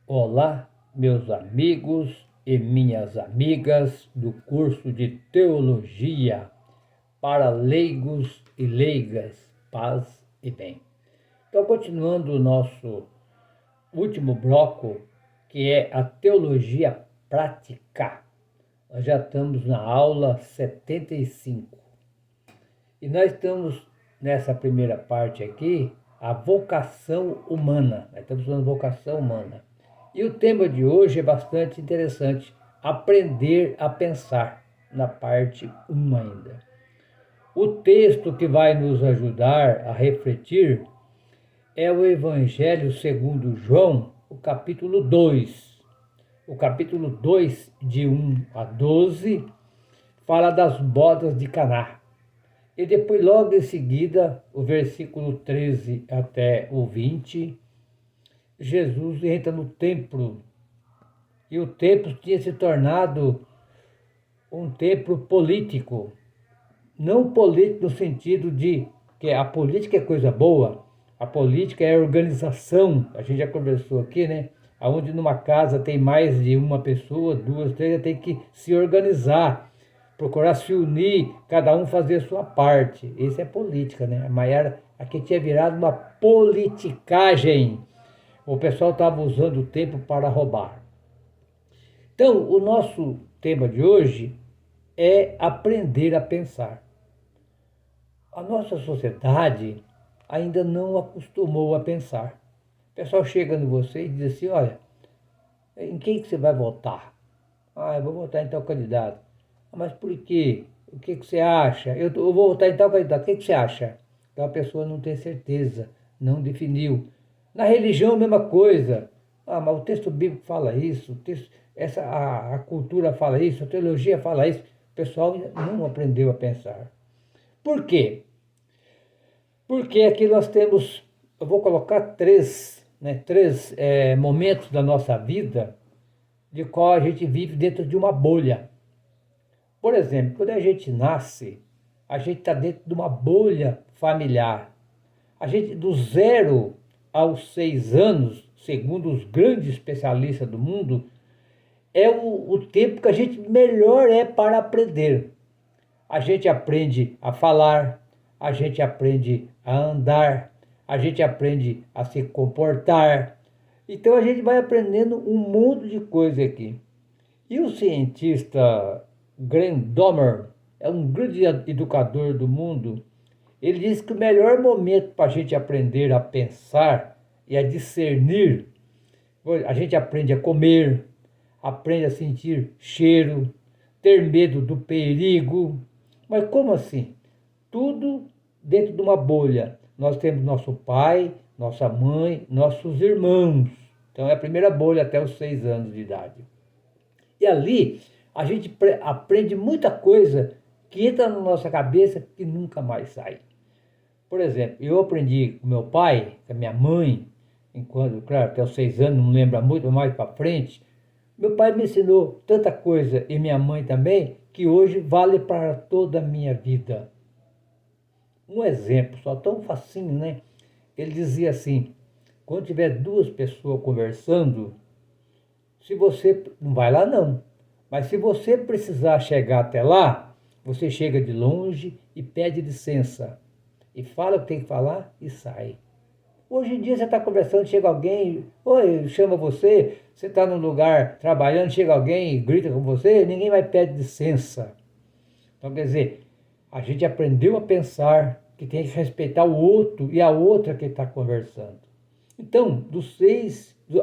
Olá, meus amigos e minhas amigas do curso de Teologia para leigos e leigas, paz e bem. Então, continuando o nosso último bloco, que é a teologia prática. Nós já estamos na aula 75. E nós estamos nessa primeira parte aqui, a vocação humana. Nós estamos falando vocação humana. E o tema de hoje é bastante interessante, aprender a pensar, na parte 1 ainda. O texto que vai nos ajudar a refletir é o Evangelho segundo João, o capítulo 2. O capítulo 2, de 1 a 12, fala das bodas de Caná. E depois, logo em seguida, o versículo 13 até o 20, Jesus entra no templo. E o templo tinha se tornado um templo político. Não político no sentido de que a política é coisa boa, a política é organização. A gente já conversou aqui, né? Onde numa casa tem mais de uma pessoa, duas, três, tem que se organizar, procurar se unir, cada um fazer a sua parte. Isso é política, né? A Maiara aqui tinha virado uma politicagem. O pessoal estava usando o tempo para roubar. Então, o nosso tema de hoje é aprender a pensar. A nossa sociedade ainda não acostumou a pensar. O pessoal chega em você e diz assim, olha, em quem que você vai votar? Ah, eu vou votar em tal candidato. Ah, mas por quê? O que que você acha? Eu vou votar em tal candidato. O que que você acha? Então a pessoa não tem certeza, não definiu. Na religião, a mesma coisa. Ah, mas o texto bíblico fala isso, a cultura fala isso, a teologia fala isso. O pessoal não aprendeu a pensar. Por quê? Porque aqui nós temos, eu vou colocar três momentos da nossa vida de qual a gente vive dentro de uma bolha. Por exemplo, quando a gente nasce, a gente está dentro de uma bolha familiar. A gente, do 0 aos 6 anos, segundo os grandes especialistas do mundo, é o tempo que a gente melhor é para aprender. A gente aprende a falar, a gente aprende a andar, a gente aprende a se comportar. Então a gente vai aprendendo um monte de coisa aqui. E o cientista Graham Domer é um grande educador do mundo. Ele diz que o melhor momento para a gente aprender a pensar e a discernir, a gente aprende a comer, aprende a sentir cheiro, ter medo do perigo. Mas como assim? Tudo dentro de uma bolha. Nós temos nosso pai, nossa mãe, nossos irmãos. Então é a primeira bolha até os 6 anos de idade. E ali a gente aprende muita coisa que entra na nossa cabeça que nunca mais sai. Por exemplo, eu aprendi com meu pai, com a minha mãe, enquanto, claro, até os 6 anos, não lembra muito mais para frente. Meu pai me ensinou tanta coisa, e minha mãe também, que hoje vale para toda a minha vida. Um exemplo, só tão facinho, né? Ele dizia assim, quando tiver duas pessoas conversando, se você não vai lá não, mas se você precisar chegar até lá, você chega de longe e pede licença. E fala o que tem que falar e sai. Hoje em dia você está conversando, chega alguém, oi, chama você, você está num lugar trabalhando, chega alguém e grita com você, ninguém vai pedir licença. Então, quer dizer, a gente aprendeu a pensar que tem que respeitar o outro e a outra que está conversando. Então,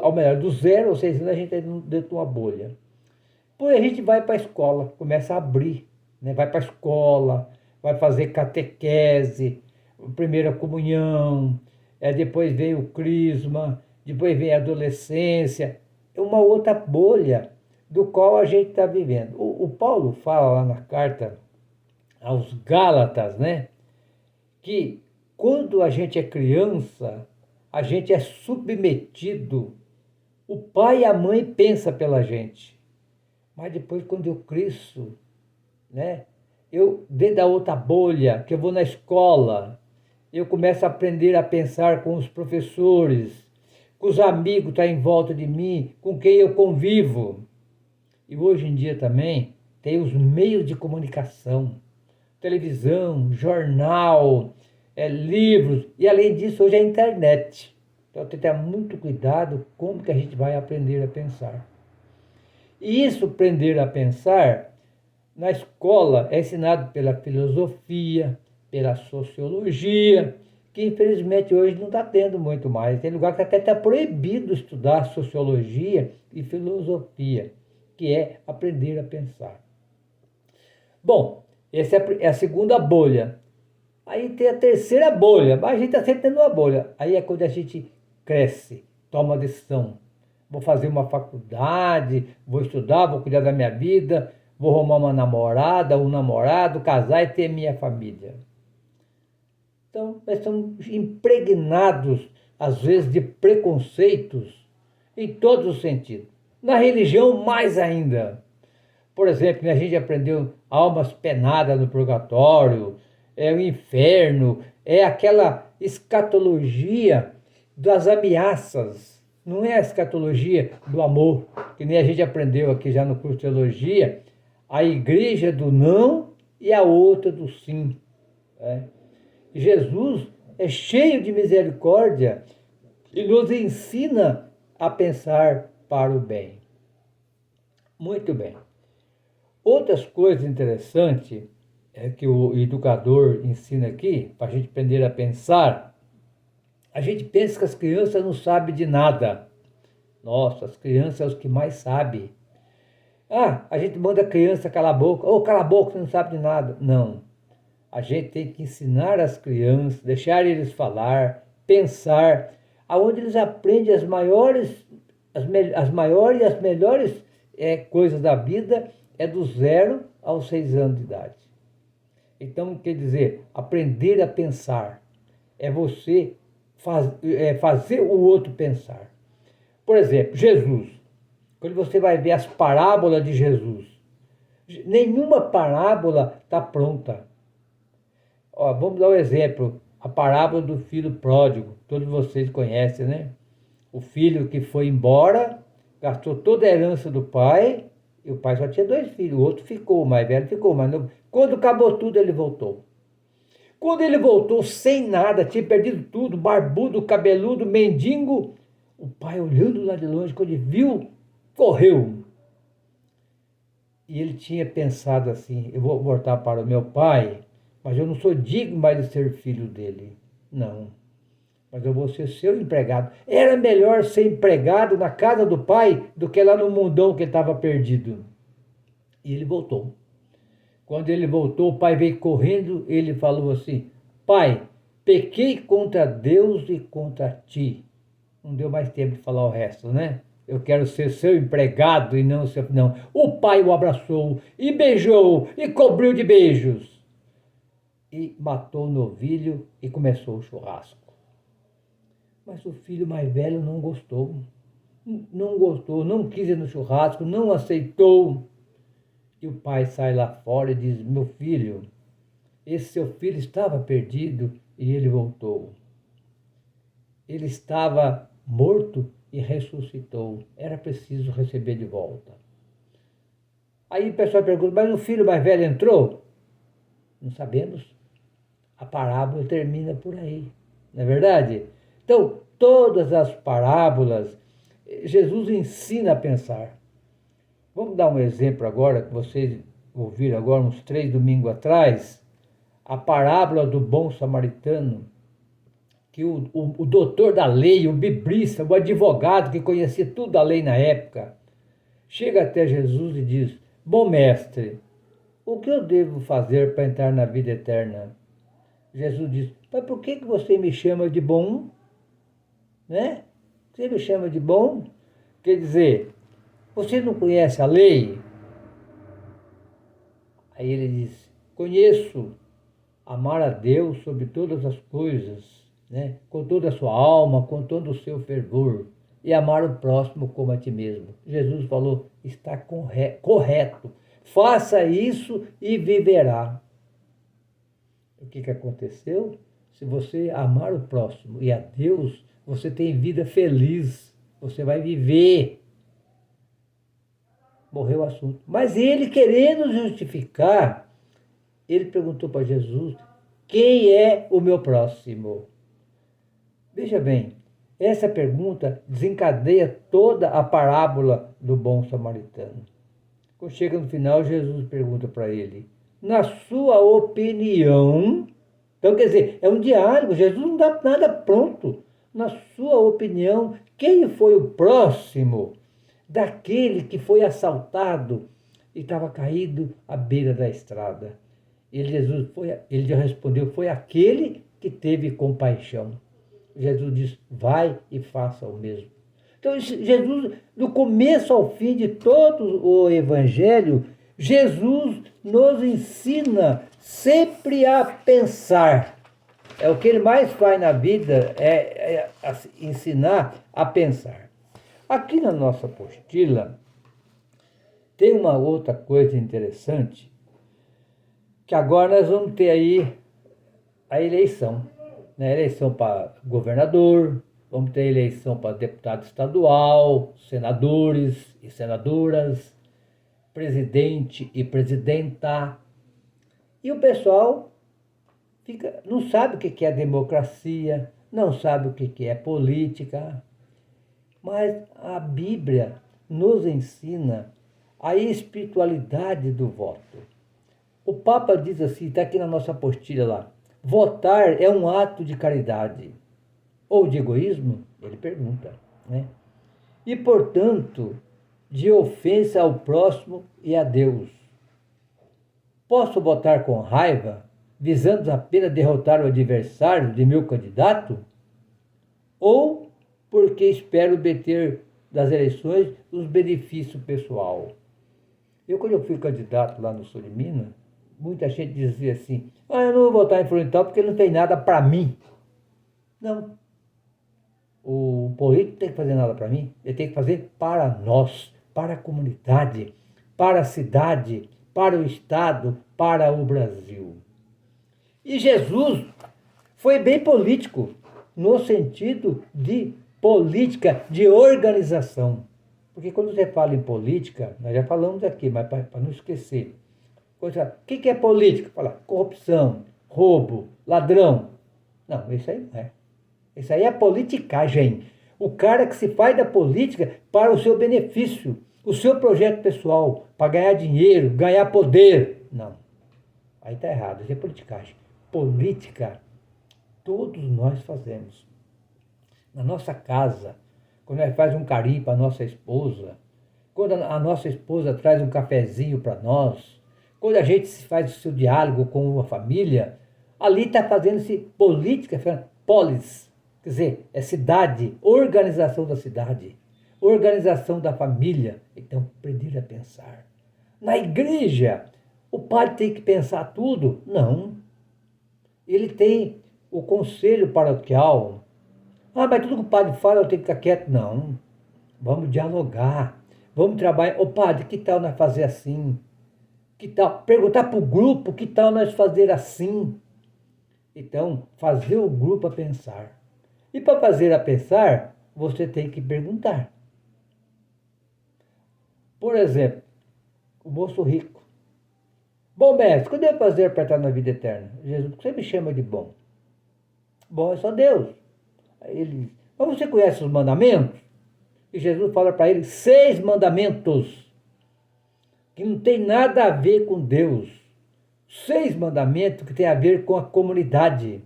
ou melhor, do 0 aos 6 anos, a gente está dentro de uma bolha. Depois a gente vai para a escola, começa a abrir, né? Vai para a escola, vai fazer catequese, primeira comunhão, depois vem o crisma, depois vem a adolescência, é uma outra bolha do qual a gente está vivendo. O Paulo fala lá na carta aos Gálatas, né, que quando a gente é criança, a gente é submetido, o pai e a mãe pensam pela gente. Mas depois, quando eu cresço, né, eu, dentro da outra bolha, que eu vou na escola, eu começo a aprender a pensar com os professores, com os amigos que estão em volta de mim, com quem eu convivo. E hoje em dia também tem os meios de comunicação, televisão, jornal, livros, e além disso hoje é a internet. Então tem que ter muito cuidado como que a gente vai aprender a pensar. E isso, aprender a pensar, na escola é ensinado pela filosofia, pela sociologia, que infelizmente hoje não está tendo muito mais. Tem lugar que até está proibido estudar sociologia e filosofia, que é aprender a pensar. Bom, essa é a segunda bolha. Aí tem a terceira bolha, mas a gente está sempre tendo uma bolha. Aí é quando a gente cresce, toma decisão. Vou fazer uma faculdade, vou estudar, vou cuidar da minha vida, vou arrumar uma namorada, um namorado, casar e ter minha família. Então, nós estamos impregnados, às vezes, de preconceitos em todos os sentidos. Na religião, mais ainda. Por exemplo, a gente aprendeu almas penadas no purgatório, é o inferno, é aquela escatologia das ameaças. Não é a escatologia do amor, que nem a gente aprendeu aqui já no curso de teologia, a igreja do não e a outra do sim. Jesus é cheio de misericórdia e nos ensina a pensar para o bem. Muito bem. Outras coisas interessantes que o educador ensina aqui, para a gente aprender a pensar, a gente pensa que as crianças não sabem de nada. Nossa, as crianças são os que mais sabem. A gente manda a criança calar a boca. Cala a boca, você não sabe de nada. Não. A gente tem que ensinar as crianças, deixar eles falar, pensar, aonde eles aprendem as maiores e as melhores coisas da vida é do 0 aos 6 anos de idade. Então, quer dizer, aprender a pensar é você fazer o outro pensar. Por exemplo, Jesus. Quando você vai ver as parábolas de Jesus, nenhuma parábola está pronta. Vamos dar um exemplo, a parábola do filho pródigo, todos vocês conhecem, né? O filho que foi embora, gastou toda a herança do pai, e o pai só tinha 2 filhos, o outro ficou, o mais velho ficou, mas não, quando acabou tudo ele voltou. Quando ele voltou sem nada, tinha perdido tudo, barbudo, cabeludo, mendigo, o pai olhando lá de longe, quando ele viu, correu. E ele tinha pensado assim, eu vou voltar para o meu pai, mas eu não sou digno mais de ser filho dele. Não, mas eu vou ser seu empregado. Era melhor ser empregado na casa do pai do que lá no mundão que ele estava perdido. E ele voltou. Quando ele voltou, o pai veio correndo, ele falou assim, pai, pequei contra Deus e contra ti. Não deu mais tempo de falar o resto, né? Eu quero ser seu empregado e não seu... Não. O pai o abraçou e beijou e cobriu de beijos. E matou o novilho e começou o churrasco. Mas o filho mais velho não gostou. Não gostou, não quis ir no churrasco, não aceitou. E o pai sai lá fora e diz, meu filho, esse seu filho estava perdido e ele voltou. Ele estava morto e ressuscitou. Era preciso receber de volta. Aí o pessoal pergunta, mas o filho mais velho entrou? Não sabemos. A parábola termina por aí, não é verdade? Então, todas as parábolas, Jesus ensina a pensar. Vamos dar um exemplo agora, que vocês ouviram agora, uns 3 domingos atrás, a parábola do bom samaritano, que o doutor da lei, o biblista, o advogado que conhecia tudo da lei na época, chega até Jesus e diz, bom mestre, o que eu devo fazer para entrar na vida eterna? Jesus diz, mas por que você me chama de bom? Né? Você me chama de bom? Quer dizer, você não conhece a lei? Aí ele diz, conheço, amar a Deus sobre todas as coisas, né? Com toda a sua alma, com todo o seu fervor, e amar o próximo como a ti mesmo. Jesus falou, está correto, faça isso e viverá. O que aconteceu? Se você amar o próximo e a Deus, você tem vida feliz, você vai viver. Morreu o assunto. Mas ele, querendo justificar, ele perguntou para Jesus: quem é o meu próximo? Veja bem, essa pergunta desencadeia toda a parábola do bom samaritano. Quando chega no final, Jesus pergunta para ele: na sua opinião, então quer dizer, é um diálogo, Jesus não dá nada pronto. Na sua opinião, quem foi o próximo daquele que foi assaltado e estava caído à beira da estrada? Ele já respondeu: foi aquele que teve compaixão. Jesus diz: vai e faça o mesmo. Então, Jesus, do começo ao fim de todo o Evangelho, Jesus nos ensina sempre a pensar. É o que ele mais faz na vida, é ensinar a pensar. Aqui na nossa apostila, tem uma outra coisa interessante, que agora nós vamos ter aí a eleição. Né? Eleição para governador, vamos ter eleição para deputado estadual, senadores e senadoras, presidente e presidenta. E o pessoal não sabe o que é democracia, não sabe o que é política, mas a Bíblia nos ensina a espiritualidade do voto. O Papa diz assim, está aqui na nossa apostila lá: votar é um ato de caridade ou de egoísmo? Ele pergunta, né? E, portanto, de ofensa ao próximo e a Deus. Posso votar com raiva, visando apenas derrotar o adversário de meu candidato? Ou porque espero obter das eleições os benefícios pessoal? Quando eu fui candidato lá no sul de Minas, muita gente dizia assim: eu não vou votar em fulano tal porque não tem nada para mim. Não. O político tem que fazer nada para mim, ele tem que fazer para nós, para a comunidade, para a cidade, para o Estado, para o Brasil. E Jesus foi bem político, no sentido de política, de organização. Porque quando você fala em política, nós já falamos aqui, mas para não esquecer. O que é política? Fala corrupção, roubo, ladrão. Não, isso aí não é. Isso aí é politicagem. O cara que se faz da política para o seu benefício, o seu projeto pessoal, para ganhar dinheiro, ganhar poder. Não. Aí está errado, isso é politicagem. Política, todos nós fazemos. Na nossa casa, quando nós faz um carinho para a nossa esposa, quando a nossa esposa traz um cafezinho para nós, quando a gente faz o seu diálogo com a família, ali está fazendo-se política, polis. Quer dizer, é cidade, organização da cidade, organização da família. Então, aprender a pensar. Na igreja, o padre tem que pensar tudo? Não. Ele tem o conselho paroquial. Mas tudo que o padre fala eu tenho que ficar quieto? Não. Vamos dialogar. Vamos trabalhar. Ô padre, que tal nós fazer assim? Que tal? Perguntar para o grupo, que tal nós fazer assim? Então, fazer o grupo a pensar. E para fazer a pensar, você tem que perguntar. Por exemplo, o moço rico. Bom mestre, o que eu devo fazer para estar na vida eterna? Jesus, você me chama de bom. Bom é só Deus. Aí ele diz: mas você conhece os mandamentos? E Jesus fala para ele 6 mandamentos que não tem nada a ver com Deus. 6 mandamentos que tem a ver com a comunidade.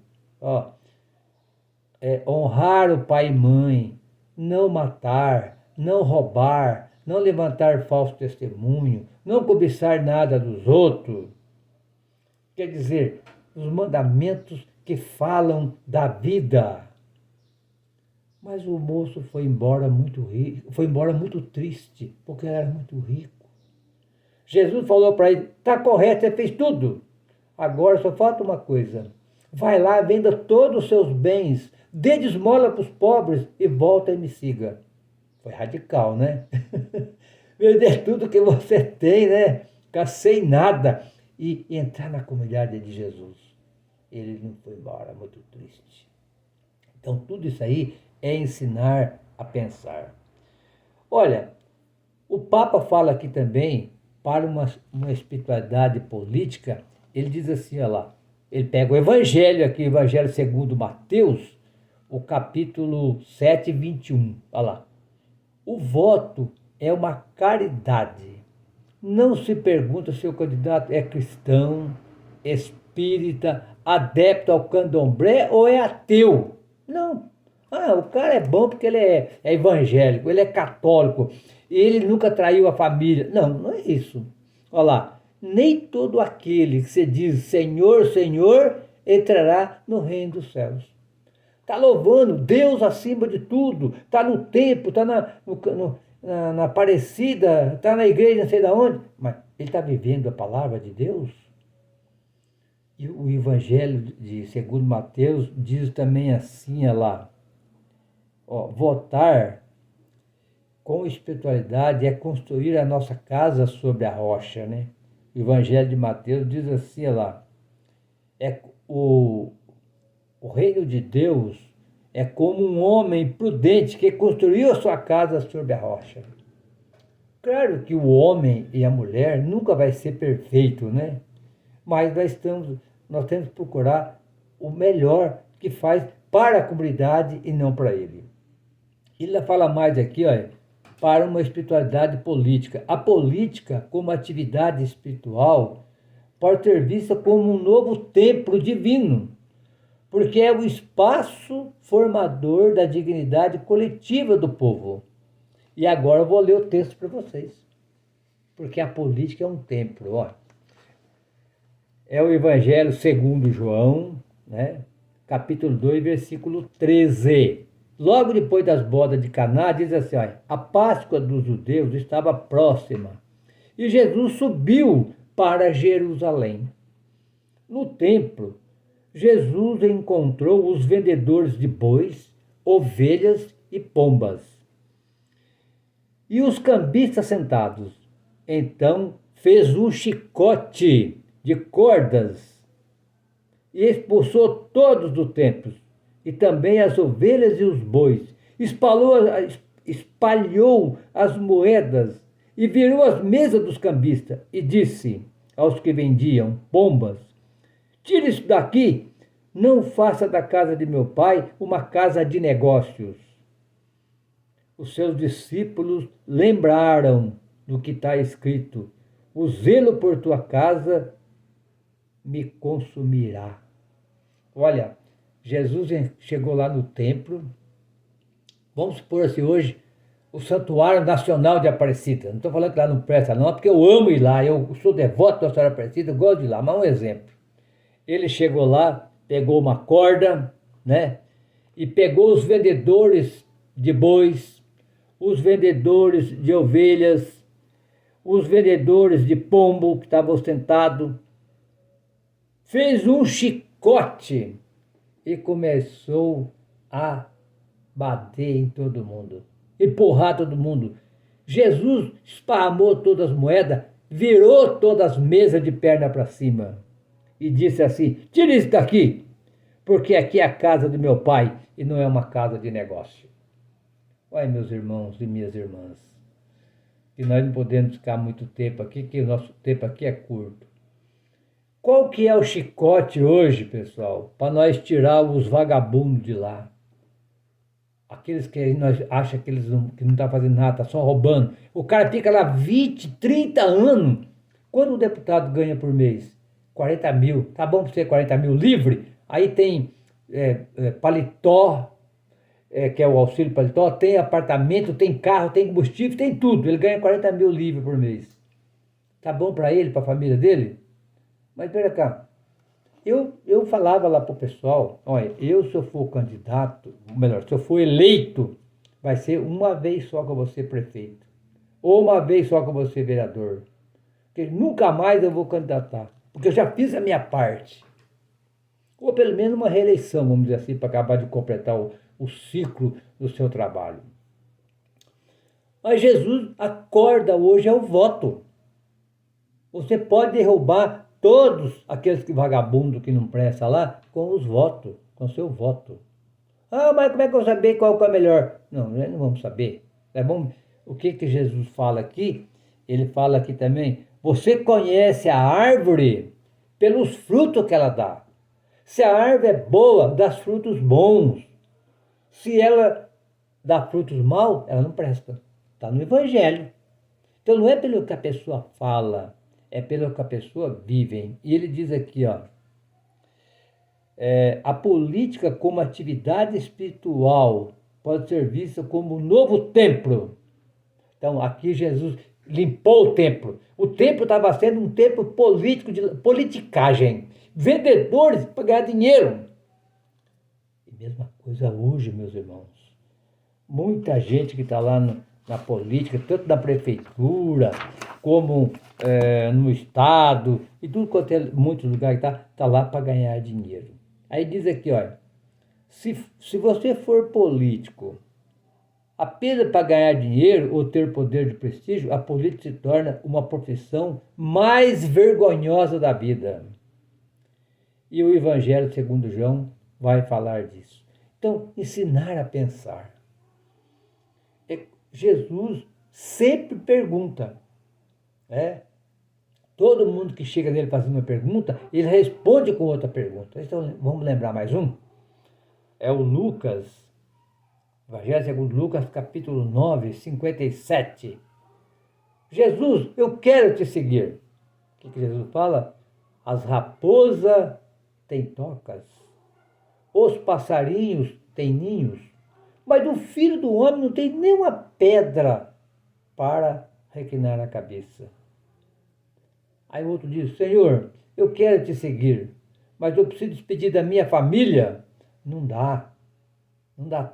Honrar o pai e mãe, não matar, não roubar, não levantar falso testemunho, não cobiçar nada dos outros. Quer dizer, os mandamentos que falam da vida. Mas o moço foi embora muito rico, foi embora muito triste, porque ele era muito rico. Jesus falou para ele: está correto, você fez tudo. Agora só falta uma coisa. Vai lá, venda todos os seus bens, dê de esmola para os pobres e volta e me siga. Foi radical, né? Vender tudo que você tem, né? Ficar sem nada e entrar na comunidade de Jesus. Ele não foi embora, muito triste. Então tudo isso aí é ensinar a pensar. Olha, o Papa fala aqui também, para uma espiritualidade política, ele diz assim, olha lá, ele pega o Evangelho aqui, o Evangelho segundo Mateus, o capítulo 7, 21, olha lá. O voto é uma caridade. Não se pergunta se o candidato é cristão, espírita, adepto ao candomblé ou é ateu. Não. Ah, o cara é bom porque ele é evangélico, ele é católico, e ele nunca traiu a família. Não, não é isso. Olha lá. Nem todo aquele que se diz Senhor, Senhor, entrará no reino dos céus. Está louvando Deus acima de tudo, está no templo, está na Aparecida, está na igreja, não sei de onde, mas ele está vivendo a palavra de Deus? E o Evangelho de segundo Mateus diz também assim, olha lá, ó, votar com espiritualidade é construir a nossa casa sobre a rocha, né? O Evangelho de Mateus diz assim, olha lá, é o reino de Deus é como um homem prudente que construiu a sua casa sobre a rocha. Claro que o homem e a mulher nunca vai ser perfeito, né? Mas nós temos que procurar o melhor que faz para a comunidade e não para ele. Ele fala mais aqui, olha, para uma espiritualidade política. A política, como atividade espiritual, pode ser vista como um novo templo divino, porque é o espaço formador da dignidade coletiva do povo. E agora eu vou ler o texto para vocês, porque a política é um templo. Ó. É o Evangelho segundo João, né? Capítulo 2, versículo 13. Logo depois das bodas de Caná, diz assim, ó, a Páscoa dos judeus estava próxima e Jesus subiu para Jerusalém. No templo, Jesus encontrou os vendedores de bois, ovelhas e pombas, e os cambistas sentados. Então fez um chicote de cordas e expulsou todos do templo, e também as ovelhas e os bois. Espalhou as moedas e virou as mesas dos cambistas e disse aos que vendiam pombas, tire isso daqui, não faça da casa de meu pai uma casa de negócios. Os seus discípulos lembraram do que está escrito, o zelo por tua casa me consumirá. Olha, Jesus chegou lá no templo, vamos supor assim, hoje, o Santuário Nacional de Aparecida. Não estou falando que lá não presta não, porque eu amo ir lá, eu sou devoto da Senhora Aparecida, eu gosto de ir lá, mas um exemplo. Ele chegou lá, pegou uma corda, né? E pegou os vendedores de bois, os vendedores de ovelhas, os vendedores de pombo que estavam sentados, fez um chicote e começou a bater em todo mundo, empurrar todo mundo. Jesus esparramou todas as moedas, virou todas as mesas de perna para cima e disse assim, tire isso daqui, porque aqui é a casa do meu pai e não é uma casa de negócio. Olha, meus irmãos e minhas irmãs, que nós não podemos ficar muito tempo aqui, que o nosso tempo aqui é curto. Qual que é o chicote hoje, pessoal, para nós tirar os vagabundos de lá? Aqueles que nós achamos que eles não estão fazendo nada, está só roubando. O cara fica lá 20, 30 anos. Quanto o deputado ganha por mês? 40 mil. Tá bom para você 40 mil livre? Aí tem paletó, que é o auxílio paletó, tem apartamento, tem carro, tem combustível, tem tudo. Ele ganha 40 mil livre por mês. Tá bom para ele, para a família dele? Mas pera cá, eu falava lá para o pessoal, olha, se eu for candidato, melhor, se eu for eleito, vai ser uma vez só que eu vou ser prefeito, ou uma vez só que eu vou ser vereador, porque nunca mais eu vou candidatar, porque eu já fiz a minha parte. Ou pelo menos uma reeleição, vamos dizer assim, para acabar de completar o ciclo do seu trabalho. Mas Jesus acorda hoje ao voto. Você pode derrubar todos aqueles vagabundos que não prestam lá com os votos, com seu voto. Ah, mas como é que eu vou saber qual que é o melhor? Não, nós não vamos saber. É bom. O que que Jesus fala aqui? Ele fala aqui também, você conhece a árvore pelos frutos que ela dá. Se a árvore é boa, dá frutos bons. Se ela dá frutos maus, ela não presta. Está no Evangelho. Então não é pelo que a pessoa fala, é pelo que a pessoa vive. E ele diz aqui, ó, a política como atividade espiritual pode ser vista como um novo templo. Então aqui Jesus limpou o templo. O templo estava sendo um templo político, de politicagem. Vendedores para ganhar dinheiro. E mesma coisa hoje, meus irmãos. Muita gente que está lá na política, tanto na prefeitura, como no estado, e tudo quanto é muitos lugares tá lá para ganhar dinheiro. Aí diz aqui, olha, se você for político apenas para ganhar dinheiro ou ter poder de prestígio, a política se torna uma profissão mais vergonhosa da vida. E o Evangelho segundo João vai falar disso. Então, ensinar a pensar. Jesus sempre pergunta. Todo mundo que chega nele fazendo uma pergunta, ele responde com outra pergunta. Então, vamos lembrar mais um? É o Lucas, Evangelho segundo Lucas, capítulo 9, 57. Jesus, eu quero te seguir. O que Jesus fala? As raposas têm tocas, os passarinhos têm ninhos, mas o filho do homem não tem nenhuma pedra para reclinar a cabeça. Aí o outro diz, Senhor, eu quero te seguir, mas eu preciso despedir da minha família. Não dá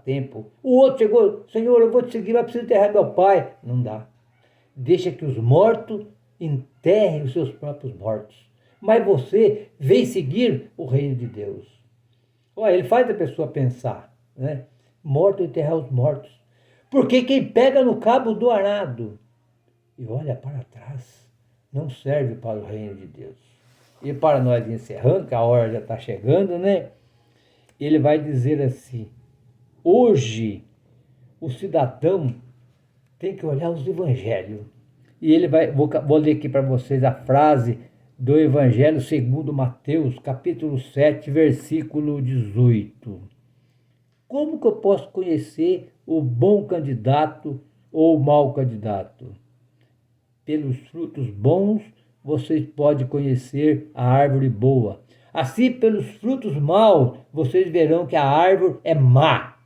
tempo. O outro chegou, Senhor, eu vou te seguir, mas preciso enterrar meu pai. Não dá. Deixa que os mortos enterrem os seus próprios mortos. Mas você vem seguir o reino de Deus. Olha, ele faz a pessoa pensar, né? Morto enterrar os mortos. Porque quem pega no cabo do arado e olha para trás, não serve para o reino de Deus. E para nós encerrando, que a hora já está chegando, né? Ele vai dizer assim, hoje o cidadão tem que olhar os evangelhos. E ele vai, vou ler aqui para vocês a frase do Evangelho segundo Mateus, capítulo 7, versículo 18. Como que eu posso conhecer o bom candidato ou o mau candidato? Pelos frutos bons, vocês podem conhecer a árvore boa. Assim, pelos frutos maus, vocês verão que a árvore é má.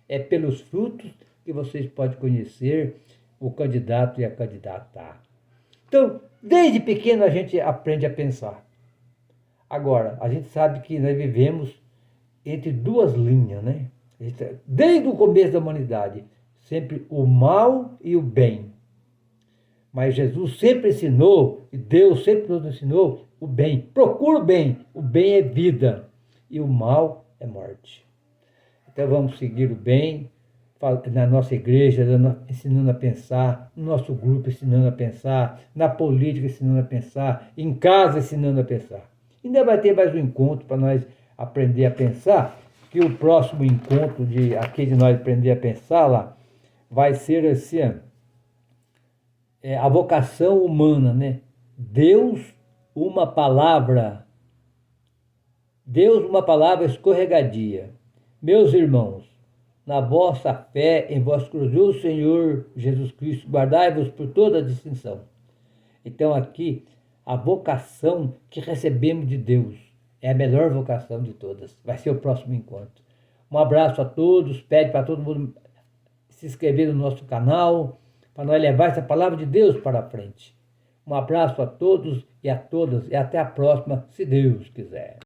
É pelos frutos que vocês podem conhecer o candidato e a candidata. Então, desde pequeno a gente aprende a pensar. Agora, a gente sabe que nós vivemos entre duas linhas, né? Desde o começo da humanidade, sempre o mal e o bem. Mas Jesus sempre ensinou, e Deus sempre nos ensinou o bem. Procura o bem é vida e o mal é morte. Então vamos seguir o bem, na nossa igreja, ensinando a pensar, no nosso grupo ensinando a pensar, na política ensinando a pensar, em casa ensinando a pensar. Ainda vai ter mais um encontro para nós aprender a pensar, que o próximo encontro aqui de nós aprender a pensar lá, vai ser assim, a vocação humana, né? Deus, uma palavra escorregadia. Meus irmãos, na vossa fé, em vosso glorioso Senhor Jesus Cristo, guardai-vos por toda a distinção. Então aqui, a vocação que recebemos de Deus é a melhor vocação de todas. Vai ser o próximo encontro. Um abraço a todos, pede para todo mundo se inscrever no nosso canal, para nós levar essa palavra de Deus para a frente. Um abraço a todos e a todas, e até a próxima, se Deus quiser.